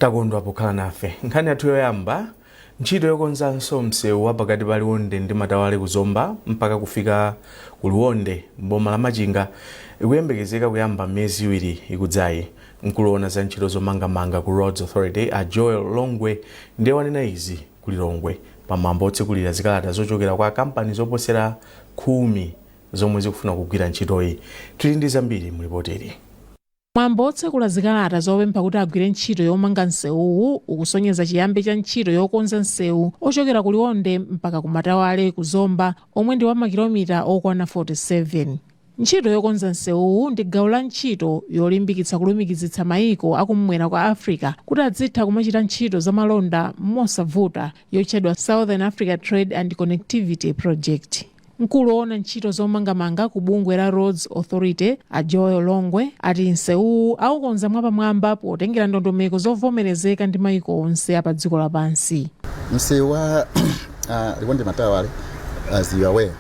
takondwa pokhala nafe. Nkhani yathu yoyamba, ntchito yokonzanso msewu wapakati pa Liwonde ndi Matawale kuzomba mpaka kufika ku Liwonde mboma la Machinga ikuyembekezeka kuyamba miyezi iwiri ikudzayi. Mkulu za ntchito zomangamanga ku Roads Authority a Joel Longwe ndiye wanena izi ku Lilongwe pamwambo otsekulira zikalata zochokera kwa kampani zoposera 10 zomwe zikufuna kugwira ntchitoyi. Tili ndi zambiri mu ripoteri. Mwambo otsekula zikalata zopempha kuti agwire ntchito yomanga nsewuwu ukusonyeza chiyambi cha ntchito yokonza nsewu ochokera ku Liwonde mpaka ku Matawale kuzomba omwe ndi wa makilomita okwana 47. Ntchito yokonza nsewuwu ndi gawo la ntchito yolimbikitsa kulumikizitsa mayiko akumwera kwa Africa kuti adzitha kumachita ntchito za malonda mosavuta yotchedwa Southern Africa Trade and Connectivity Project. Mkulu woona ntchito zomangamanga ku bungwe la Roads Authority a Joel Longwe ati nsewuwu aukonza mwapamwamba potengera ndondomeko zovomerezeka ndi mayiko onse apa dziko lapansi. Msewu wa Liwonde Matawale, as you are aware,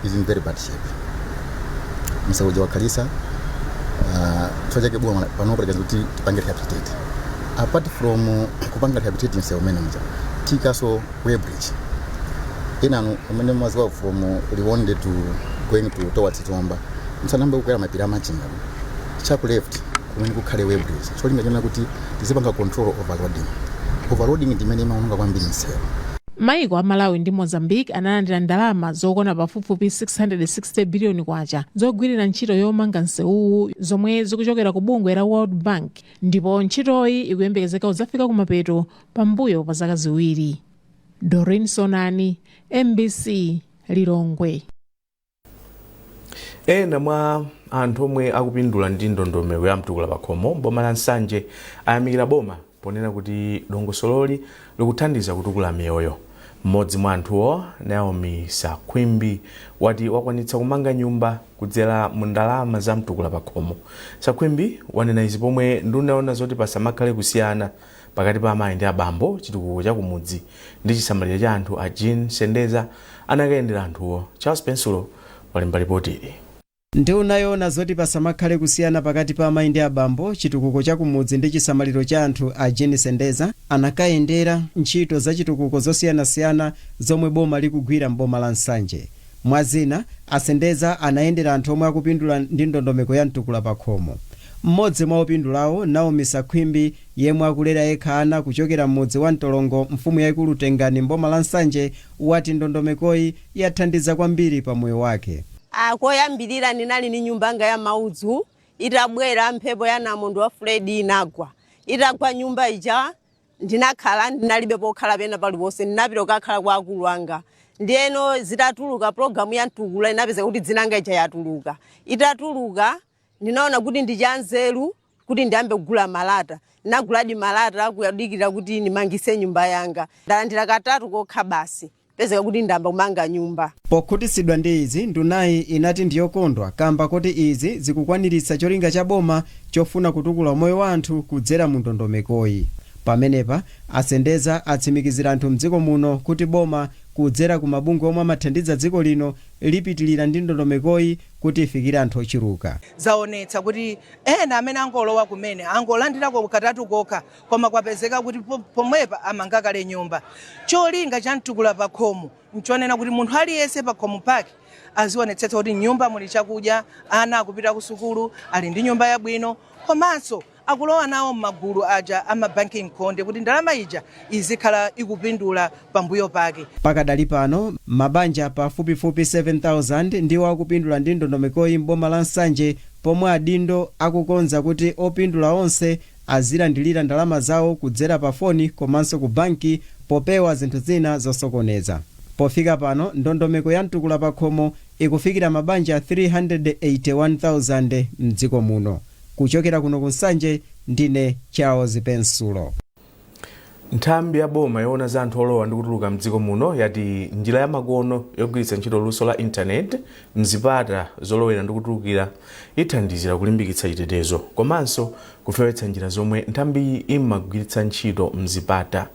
is in very bad shape. Msewu wakalisa chojake bwa panopa kuti tipange rehabilitate. Apart from kupanga rehabilitate msewu manager, tikaso weighbridge. Inanu umene mwaziwa from Liwonde to going to towards Zomba. Msanamba ukwera mapira Machinga. Chaku left kumene kukhale weighbridge. Cholinga chona kuti tizipanga control overloading. Overloading ndimene imaononga kwambiri msewu. Mayiko a Malawi ndi Mozambique analandira ndalama zokwana pafupifupi 660 billion kwacha zogwirira ntchito yomanga nsewuwu zomwe zikuchokera ku bungwe la World Bank, ndipo ntchitoyi ikuyembekezeka kudzafika kumapeto pambuyo pa zaka ziwiri. Doreen Sonani, MBC, Lilongwe. Ena mwa anthu omwe akupindula ndi ndondomeko ya mtukula pakhomo boma la Nsanje ayamikira boma ponena kuti dongosololi likuthandiza kutukula miyoyo. Mmodzi mwa anthuwo, Naomi Sakwimbi, wati wakwanitsa kumanga nyumba kudzera mu ndalama za mtukula pakhomo. Sakwimbi wanena izi pomwe ndunaona zoti pasamakhale kusiyana pakati pa amayi ndi abambo chitukuko cha kumudzi ndi chisamaliro cha anthu a Jean Sendeza anakayendera anthuwo. Charles Pensulo walemba ripotiri. Ndiunaona zoti pasamakhale kusiyana pakati pa amayi ndi abambo chitukuko cha kumudzi ndi chisamaliro cha anthu a Jean Sendeza anakayendera ntchito za chitukuko zosiyanasiyana zomwe boma likugwira mboma la Nsanje. Mwazina Asendeza anayendera anthu omwe akupindula ndi ndondomeko ya mtukula pakhomo. Mmodzi mwa opindulawo, Naomi Sakwimbi, yemwe akulera yekha ana kuchokera mmudzi wa Mtolongo mfumu yaikulu Tengani mboma la Nsanje, wati ndondomekoyi yathandiza kwambiri pa moyo wake. Koyambirira ndinali ni nyumbanga ya maudzu, itabwera mphepo ya namondwe wa Fredi inagwa. Itagwa nyumba ija ndinakhala ndinalibe pokhala pena paliponse, ndinapita kukhala kwa akulu anga. Ndiyeno zitatuluka programu ya mtukula inapeza kuti dzinanga ija yatuluka. Itatuluka ndinaona kuti ndichanzeru kuti ndiyambe kugula malata. Ndinaguladi malata kuyadikira kuti ndimangise nyumba yanga. Ndalandira katatu kokha basi. Pezeka kuti ndamba kumanga nyumba. Pokhutisidwa ndi izi, ndunayi inati ndiyokondwa kamba kuti izi zikukwaniritsa cholinga cha boma chofuna kutukula moyo wa anthu kudzera mu ndondomekoyi. Pamenepa Asendeza atsimikizira anthu mdziko muno kuti boma kudzera ku mabungwe omwe amathandiza dziko lino lipitilira ndi ndondomekoyi kuti ifikire anthu ochiruka. Zaonetsa kuti ena amene angolowa kumene angolandirako katatu kokha koma kwapezeka kuti pomwepa amangakale nyumba. Cholinga cha mtukula pakhomo nchonena kuti munthu aliyense pakhomo pake azionetsetsa kuti nyumba muli chakudya, ana akupita ku sukulu, ali ndi nyumba yabwino, komanso akulowa nawo m'magulu aja amabanking konde kuti ndalama ija izikhala ikupindula pambuyo pake. Pakadali pano mabanja pafupifupi 7,000 ndiwo akupindula ndi ndondomekoyi mboma la Nsanje, pomwe adindo akukonza kuti opindula onse azilandilira ndalama zawo kudzera pa foni komanso ku banki popewa zinthu zina zosokoneza. Pofika pano ndondomeko ya mtukula pakhomo ikufikira mabanja 381,000 mdziko muno. Kuchokera kuno ku Nsanje, ndine Charles Pensulo. Nthambi ya boma yoona za anthu olowa ndi kutuluka mdziko muno yati njira ya makono yogwiritsa ntchito luso la internet mzipata zolowera ndi kutulukira ithandizira kulimbikitsa chitetezo komanso kufewetsa njira zomwe nthambi imagwiritsa ntchito mzipata.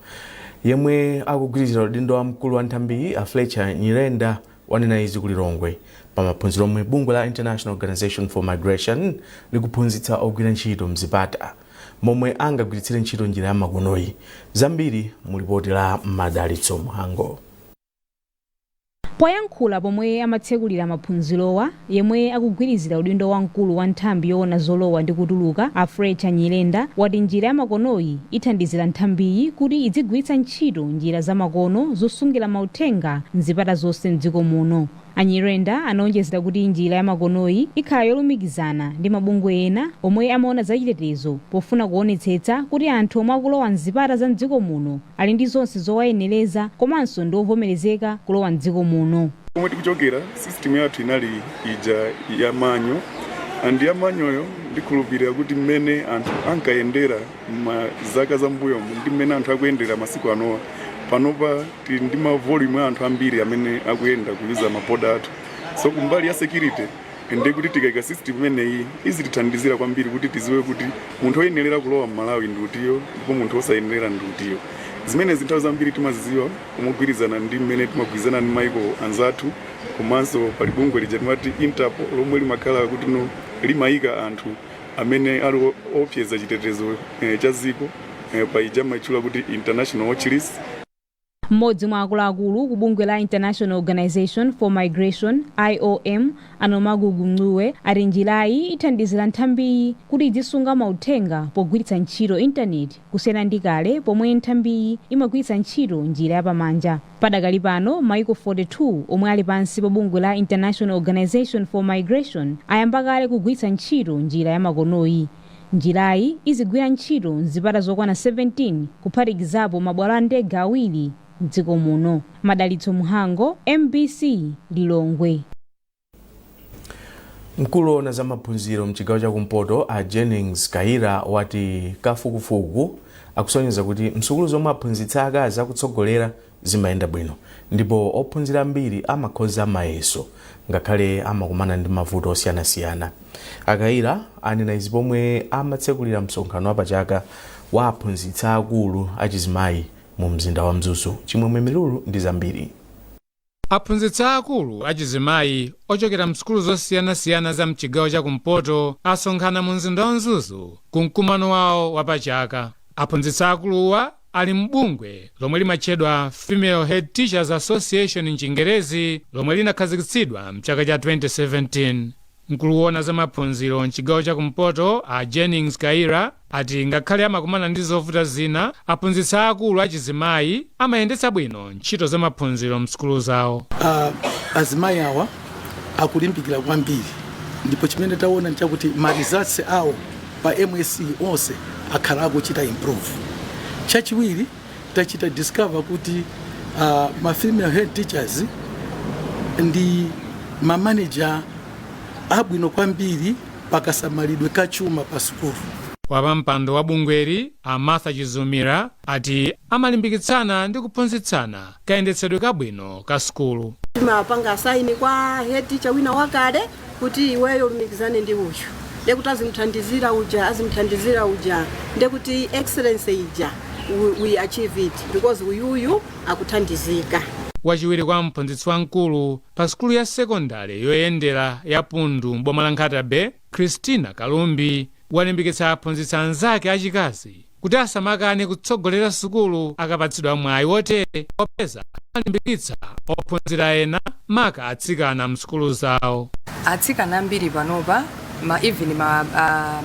Yemwe akugwirizira udindo wa mkulu wa nthambi a Fletcher Nyirenda wanena izi ku Lilongwe pamaphunziro omwe bungwe la International Organization for Migration likuphunzitsa ogwira ntchito mzipata. momwe angagwiritsire ntchito njira ya makonoyi. Zambiri mulipoti la Madalitso Mhango. Poyankhula pomwe amatsekulira maphunzirowa yemwe akugwirizira udindo wa mkulu wa nthambi yoona zolowa ndi kutuluka Alfred Chanyirenda wati njira ya makonoyi ithandizira nthambiyi kuti idzigwiritsa ntchito njira za makono zosungira mauthenga mzipata zonse mdziko muno. Anyirenda anaonjezera kuti njira ya makonoyi ikhala yolumikizana ndi mabungwe ena omwe amaona zachitetezo pofuna kuonetsetsa kuti anthu omwe akulowa mzipata za mdziko muno ali ndi zonse zowayenereza komanso ndi ovomerezeka kulowa mdziko muno. Pomwe tikuchokera system yathu inali ija ya manyo andi ya manyoyo ndikhulupirira kuti mmene anthu ankayendera mazaka za mbuyo ndi mmene anthu akuyendera masiku anowa panopa tili ndi mavolume anthu ambiri amene akuyenda kuyuza maboda athu. So kumbali ya security ndi kuti tikayika system imeneyi izitithandizira kwambiri kuti tiziwe kuti munthu oyenera kulowa m'Malawi ndi utiyo ndipo munthu osayenera ndi utiyo. Zimene zinthawi zambiri timaziziwa kumugwirizana ndi mmene timagwirizana ndi maiko anzathu komanso pali bungwe lija timati Interpol lomwe limakhala kuti limayika anthu amene ali opseza chitetezo cha dziko paija maitchula kuti International Watch List. Mmodzi mwa akuluakulu ku bungwe la International Organization for Migration IOM Anomagugu Mluwe ati njirayi ithandizira nthambiyi kuti idzisunga mauthenga pogwiritsa ntchito intaneti kusiyana ndi kale pomwe nthambiyi imagwiritsa ntchito njira yapamanja. Padakali pano maiko 42 omwe ali pansi pa bungwe la International Organization for Migration ayamba kale kugwiritsa ntchito njira ya makonoyi. Njirayi izigwira ntchito mzipata zokwana 17 kuphatikizapo mabwalo a ndege awiri mdziko muno. Madalitso Mhango, MBC Lilongwe. Mkulu woona za maphunziro mchigawo cha kumpoto a Jennings Kaira wati kafukufuku akusonyeza kuti msukulu zomwe aphunzitsa akazi akutsogolera zimayenda bwino ndipo ophunzira ambiri amakhoza mayeso ngakhale amakumana ndi mavuto osiyanasiyana. Akaira anena izi pomwe amatsekulira msonkhano wapachaka wa aphunzitsa akulu achizimayi mu mzinda wa Mzuzu. Chimwemwe Milulu ndi zambiri. Aphunzitsa akulu achizimayi ochokera msukulu zosiyanasiyana za mchigawo cha kumpoto asonkhana mu mzinda wa Mzuzu ku mkumano wawo wapachaka. Aphunzitsa akuluwa ali mbungwe lomwe limatchedwa Female Head Teachers Association mchingerezi lomwe linakhazikitsidwa mchaka cha 2017. Mkulu woona za maphunziro mchigawo cha kumpoto a Jennings Kaira ati ngakhale amakumana ndi zovuta zina aphunzitsa akulu achizimayi amayendetsa bwino ntchito za maphunziro msukulu zawo. Azimayi awa akulimbikira kwambiri ndipo chimene taona nchakuti ma results awo pa MSc onse akhala akuchita improve. Chachiwiri tachita discover kuti ma female head teachers ndi ma manager abwino kwambiri pakasamalidwe kachuma pa sukulu. Wapampando wa bungweri a Martha Chizumira ati amalimbikitsana ndi kuphunzitsana kayendetsedwe kabwino ka sukulu. Timapanga asaini kwa head teacher wina wakale kuti iweyo lumikizane ndi uyu ndekuti azimthandizira uja ndekuti excellence ija we achieve it because uyuyu akuthandizika. Wachiwiri kwa mphunzitsi wamkulu pa sukulu ya sekondari yoyendera ya Pundu m'boma la Nkhatabe, Christina Kalumbi walimbikitsa aphunzitsi anzake achikazi kuti asamakane kutsogolera sukulu akapatsidwa mwayi wotere popeza alimbikitsa ophunzira ena maka atsikana msukulu zawo. Atsikana ambiri panopa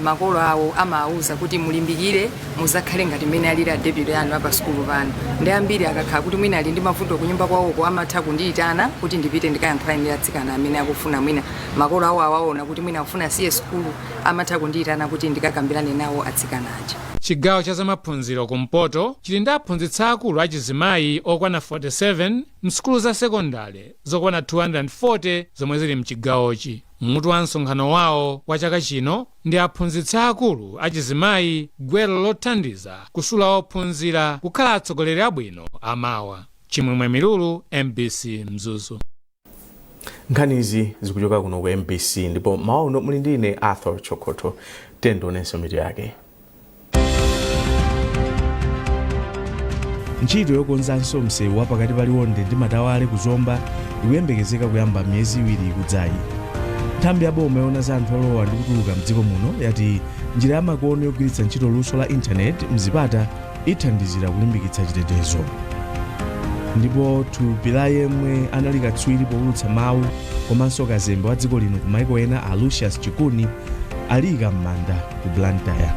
makolo awo amawuza kuti mulimbikire muzakhale ngati mmene alili a deputy anu apa sukulu pano. Ndi ambiri akakhala kuti mwina ali ndi mavuto kunyumba kwawoko amatha kundiyitana kuti ndipite ndikayankhula ndi atsikana amene akufuna mwina makolo awo awaona kuti mwina akufuna asiye sukulu amatha kundiyitana kuti ndikakambirane nawo atsikana aja. Chigawo cha zamaphunziro kumpoto chili ndi aphunzitsi akulu achizimayi okwana 47 msukulu za sekondari zokwana 240 zomwe zili mchigawochi. Mutu wa msonkhano wawo wa chaka chino ndi aphunzitsi akulu achizimayi gwero lothandiza kusula ophunzira kukhala atsogoleri abwino amawa. Chimwemwe Milulu, MBC Mzuzu. Nkhanizi zikuchoka kuno ku MBC ndipo maono muli ndine Arthur Chokoto. Tendonenso mitu yake. Ntchito yokonzanso msewu wapakati pa Liwonde ndi Matawale ku Zomba ikuyembekezeka kuyamba miyezi iwiri ikudzayi. nthambi ya boma yoona za anthu olowa ndi kutuluka mdziko muno yati njira ya makono yogwiritsa ntchito luso la intaneti mzipata ithandizira kulimbikitsa chitetezo. Ndipo thupi la yemwe anali katswiri powulutsa mawu komanso kazembe wa dziko lino ku maiko ena a Lucius Chikuni alika m'manda ku Blantyre.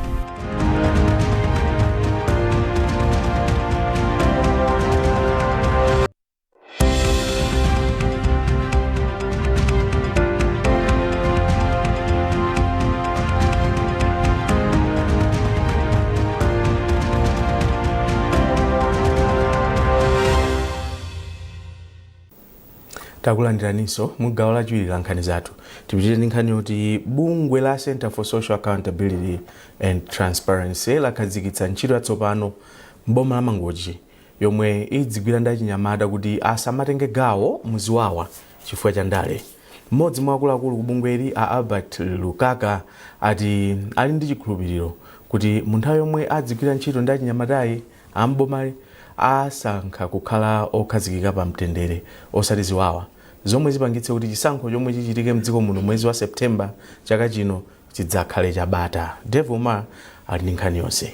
Takulandiraniso mu gawo lachiwiri la nkhani zathu. Tipitire ndi nkhani yoti bungwe la Center for Social Accountability and Transparency lakhazikitsa ntchito yatsopano m'boma la Mangochi yomwe idzigwira ndi achinyamata kuti asamatenge gawo muziwawa chifukwa cha ndale. Mmodzi mwa akuluakulu ku bungweli a Albert Lukaka ati ali ndi chikhulupiriro kuti mu nthawi yomwe adzigwira ntchito ndi achinyamatayi ambomali asankha kukhala okhazikika pa mtendere osati ziwawa, zomwe zipangitse kuti chisankho chomwe chichitike mdziko muno mwezi wa Septemba chaka chino chidzakhale chabata. Devuma ali ndi nkhani yonse.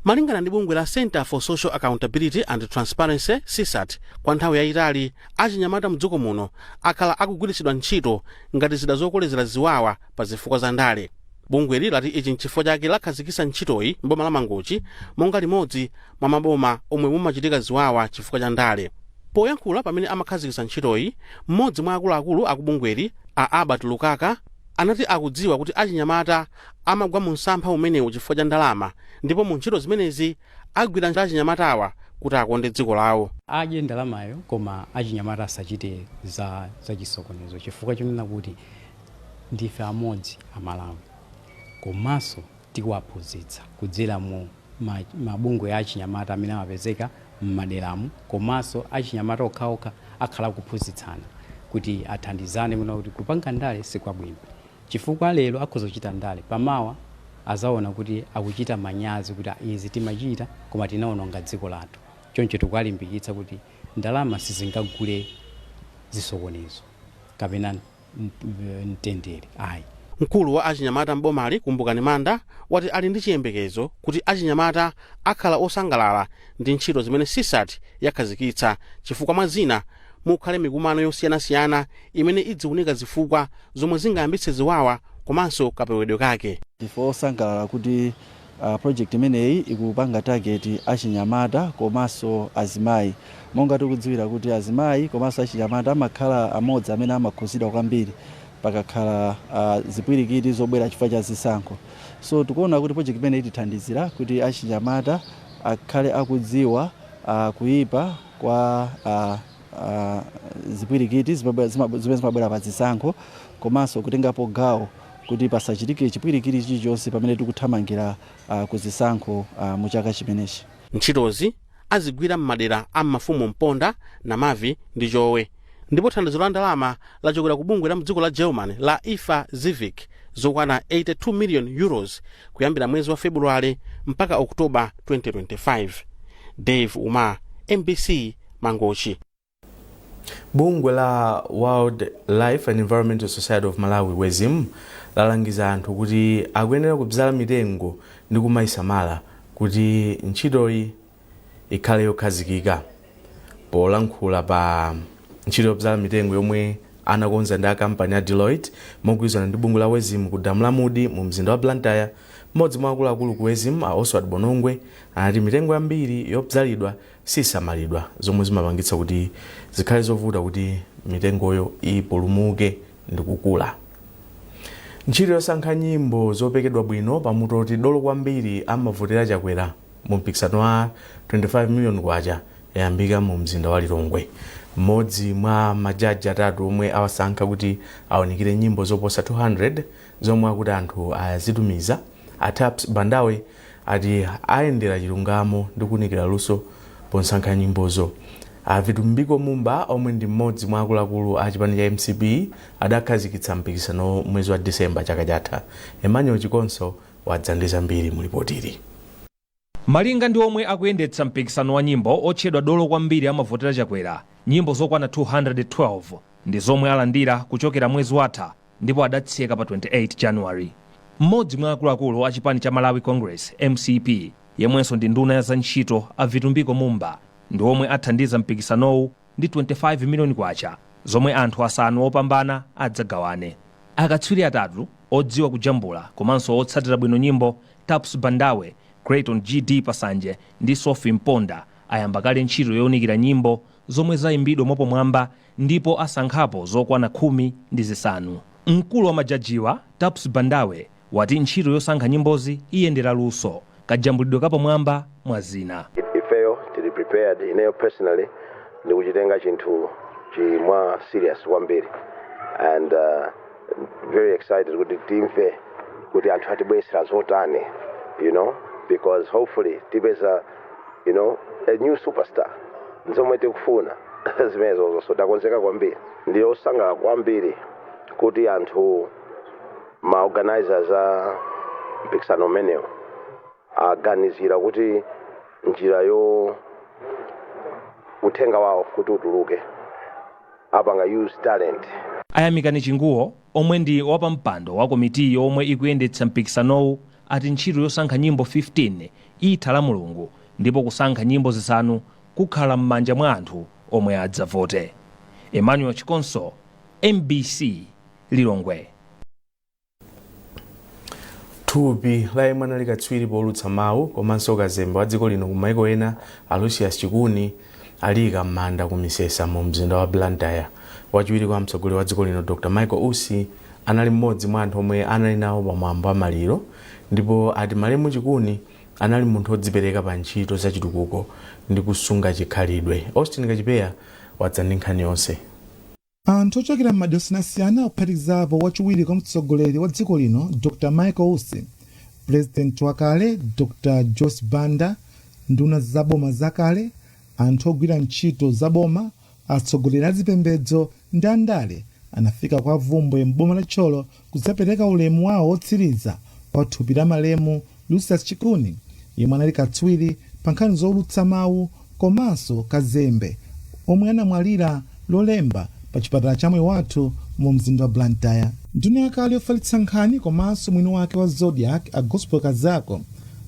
Malingana ndi bungwe la Center for Social Accountability and Transparency CSAT, kwa nthawi yayitali achinyamata mdziko muno akhala akugwiritsidwa ntchito ngati zida zokolezera ziwawa pa zifukwa za ndale. Bungweli lati ichi nchifukwa chake lakhazikitsa ntchitoyi m'boma la Mangochi monga limodzi mwa maboma omwe mumachitika ziwawa chifukwa cha ndale. Poyankhula pamene amakhazikitsa ntchitoyi, mmodzi mwa akuluakulu akubungweli a Albert Lukaka anati akudziwa kuti achinyamata amagwa mu msampha umenewu chifukwa cha ndalama, ndipo mu ntchito zimenezi agwira ntchito achinyamatawa kuti akonde dziko lawo. Adye ndalamayo koma achinyamata asachite za chisokonezo chifukwa chonena kuti ndife amodzi amalawi. Komanso tikuwaphunzitsa kudzera mu mabungwe achinyamata amene amapezeka m'maderamu, komanso achinyamata okhaokha akhala kuphunzitsana kuti athandizane kuti kupanga ndale sikwabwino. Chifukwa lero akhoza kuchita ndale, pamawa azaona kuti akuchita manyazi kuti izi timachita koma tinaononga dziko lathu. Choncho tikuwalimbikitsa kuti ndalama sizingagule zisokonezo kapena mtendere ayi. Mkulu wa achinyamata m'bomali Kumbukani Manda wati ali ndi chiyembekezo kuti achinyamata akhala osangalala ndi ntchito zimene CSAT yakhazikitsa, chifukwa mwa zina mukhale mikumano yosiyanasiyana imene idziunika zifukwa zomwe zingayambitse ziwawa komanso kapewedwe kake. Ndife osangalala kuti project imeneyi ikupanga target achinyamata komanso azimayi. Monga tikudziwira kuti azimayi komanso achinyamata amakhala amodzi amene amakhuzidwa kwambiri pakakhala zipwirikiti zobwera chifukwa cha zisankho. So tikuona kuti project imeneyi itithandizira kuti achinyamata akhale akudziwa kuipa kwa zipwirikiti zimene zimabwera pa zisankho, komanso kutengapo gawo kuti pasachitike chipwirikiti chilichonse pamene tikuthamangira kuzisankho mu chaka chimenechi. Ntchitozi azigwira m'madera a mafumu Mponda, Namavi ndi Chowe. Ndipo thandizo la ndalama lachokera ku bungwe la mdziko la Germany la IFA Civic zokwana 82 million euros kuyambira mwezi wa February mpaka Oktoba 2025. Dave Uma, MBC, Mangochi. Bungwe la Wildlife and Environmental Society of Malawi WEZIM lalangiza anthu kuti akuyenera kudzala mitengo ndi kumayisamala kuti ntchitoyi ikhale yokhazikika. Polankhula pa ntchito yodzala mitengo yomwe anakonza ndi akampani ya Deloitte mogwirizana ndi bungwe la WEZIM ku damu la Mudi mu mzinda wa Blantyre, mmodzi mwa akuluakulu ku WEZIM a Oswald Bonongwe anati mitengo yambiri yodzalidwa sisamalidwa, zomwe zimapangitsa kuti zikhale zovuta kuti mitengoyo ipulumuke ndi kukula. Ntchito yosankha nyimbo zopekedwa bwino pamutu oti dolo kwambiri amavotera chakwera mu mpikisano wa 25 million kwacha yayambika mu mzinda wa Lilongwe. Mmodzi mwa majaji atatu omwe awasankha kuti aonikire nyimbo zoposa 200 zomwe akuti anthu azitumiza, Ataps Bandawe ati ayendera chilungamo ndi kunikira luso ponsankha nyimbozo. Vitumbiko Mumba omwe ndi mmodzi mwa akuluakulu a chipani cha MCP adakhazikitsa mpikisano mwezi wa Disemba chaka chatha. Emmanuel Chikonso wadzandiza mbiri mu ripotiri. Malinga ndi omwe akuyendetsa mpikisano wa nyimbo otchedwa dolo kwambiri amavotera chakwera, nyimbo zokwana 212 ndi zomwe alandira kuchokera mwezi watha ndipo adatseka pa 28 January. Mmodzi mwa akuluakulu a chipani cha Malawi Congress MCP yemwenso ndi nduna ya zantchito a Vitumbiko Mumba ndi omwe athandiza mpikisanowu ndi 25 miliyoni kwacha zomwe anthu asanu opambana adzagawane. Akatswiri atatu odziwa kujambula komanso otsatira bwino nyimbo Taps Bandawe, Creighton GD Pasanje ndi Sophie Mponda ayamba kale ntchito yowunikira nyimbo zomwe zayimbidwa mwapamwamba ndipo asankhapo zokwana 15. Mkulu wa majajiwa Taps Bandawe wati ntchito yosankha nyimbozi iyendera luso kajambulidwe kapamwamba mwa zina. Ifeyo tili prepared ineyo personally ndikuchitenga chinthu chimwa serious kwambiri and very excited kuti timve kuti anthu atibwesera zotani, because hopefully tipeza a new superstar nzomwe tikufuna zimenezo so takonzeka kwambiri. Ndiyosangalala kwambiri kuti anthu ma organizers a mpikisano umenewu aganizira kuti njira yo uthenga wawo kuti utuluke apanga use talent. Ayamikani Chinguwo omwe ndi wapampando wa komiti yomwe ikuyendetsa mpikisanowu ati ntchito yosankha nyimbo 15 itha la Mulungu ndipo kusankha nyimbo zisanu kukhala m'manja mwa anthu omwe adzavote. Emmanuel Chikonso, MBC, Lilongwe. Thupi la yemwe anali katswiri powulutsa mawu komanso kazembe wa dziko lino kumaiko ena Lucius Chikuni alika m'manda ku Misesa mu mzinda wa Blantyre. Wachiwiri kwa mtsogoleri wa dziko lino Dr. Michael Usi anali mmodzi mwa anthu omwe anali nawo pamwambo wa maliro, ndipo ati Malemu Chikuni anali munthu odzipereka pa ntchito za chitukuko ndi kusunga chikhalidwe. Austin Kachipeya wadza ndi nkhani yonse. Anthu ochokera m'madera osiyanasiyana ophatikizapo wachiwiri kwa mtsogoleri wa dziko lino Dr. Michael Usi, President wakale Dr. Joyce Banda, nduna zaboma zakale, anthu ogwira ntchito zaboma, atsogoleri a zipembedzo ndi andale anafika kwa Vumbwe m'boma la Tcholo kudzapereka ulemu wawo otsiriza pa thupi la Malemu Lucius Chikuni yemwe anali katswiri pa nkhani zowulutsa mawu komanso kazembe omwe anamwalira lolemba pa chipatala cha Moyo Wathu mu mzinda wa Blantyre. Nduna yakale yofalitsa nkhani komanso mwini wake wa Zodiac a Gospel Kazako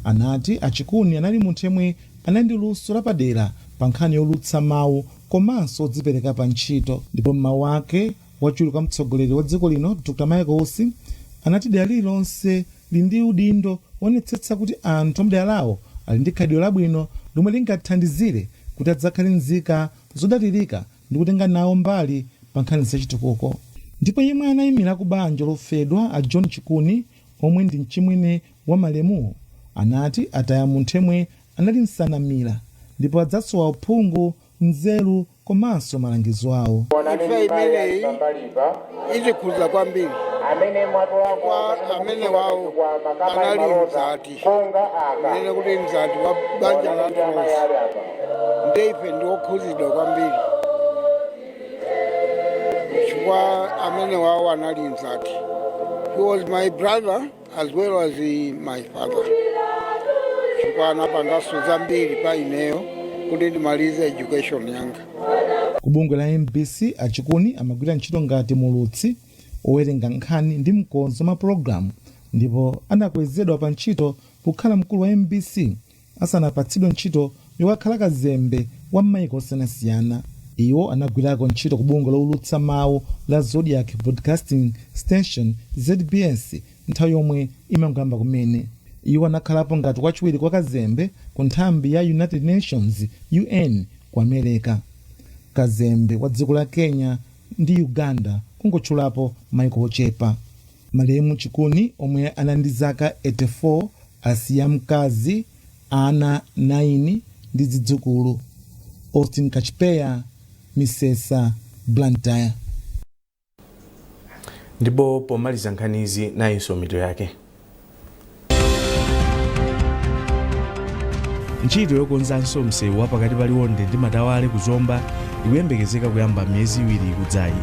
anati Achikuni anali munthu yemwe anali ndi luso lapadera pa nkhani yowulutsa mawu komanso odzipereka pa ntchito, ndipo m'mawu ake wachiwiri kwa mtsogoleri wa dziko lino Dr. Michael Usi anati dera lililonse lili ndi udindo wonetsetsa kuti anthu amdera lawo ali ndi khalidwe labwino lomwe lingathandizire kuti adzakhale nzika zodatirika ndi kutenga nawo mbali pa nkhani zachitukuko. Ndipo yemwe anayimira ku banja lofedwa a John Chikuni omwe ndi mchimwene wa Malemuwo anati ataya munthu yemwe anali nsanamira ndipo adzasowa uphungu, nzeru komanso malangizo awo. Ife imeneyi itikhuza kwambiri amene wawo anali mzati mene kuti mzati wa banja lathu lonse nde ife ndiokhuzidwa kwambiri chifukwa amene wawo anali mzati. He was my brother as well as my father. Chifukwa anapangaso zambiri pa ineyo kuti ndimalize education yanga. Ku bungwe la MBC Achikuni amagwira ntchito ngati mulutsi owerenga nkhani ndi mkonzo ma programu, ndipo anakwezedwa pa ntchito kukhala mkulu wa MBC asanapatsidwe ntchito yokakhala kazembe wa m'mayiko osiyanasiyana. Iwo anagwirako ntchito ku bungwe lowulutsa mawu la Zodiac Broadcasting Station ZBS nthawi yomwe imangoyamba kumene. Iwo anakhalapo ngati wachiwiri kwa kazembe ku nthambi ya United Nations UN ku America. Kazembe wa dziko la Kenya ndi Uganda kungotchulapo mayiko ochepa. Malemu Chikuni omwe anali ndi zaka 84 asiya mkazi, ana 9 ndi zidzukulu. Austin Kachipeya, Misesa, Blantyre. Ndipo pomaliza nkhanizi nayinso mito yake. Ntchito yokonzanso msewu wa pakati pa Liwonde ndi Matawale kuzomba ikuyembekezeka kuyamba miyezi iwiri ikudzayi.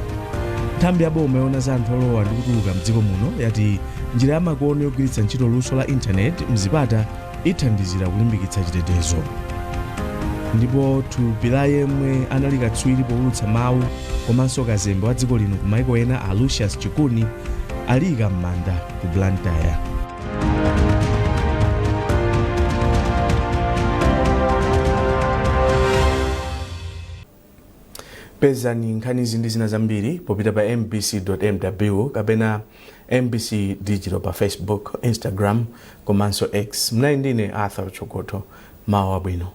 Nthambi ya boma yoona za anthu olowa ndi kutuluka mdziko muno yati njira ya makono yogwiritsa ntchito luso la intaneti mzipata ithandizira kulimbikitsa chitetezo. Ndipo thupi la yemwe anali katswiri powulutsa mawu komanso kazembe wa dziko lino kumaiko ena a Lucius Chikuni aliyika m'manda ku Blantyre. Pezani nkhani izi ndi zina zambiri popita pa mbc.mw kapena MBC Digital pa Facebook, Instagram komanso X. Mnali ndine Arthur Chokoto. Mawa bwino.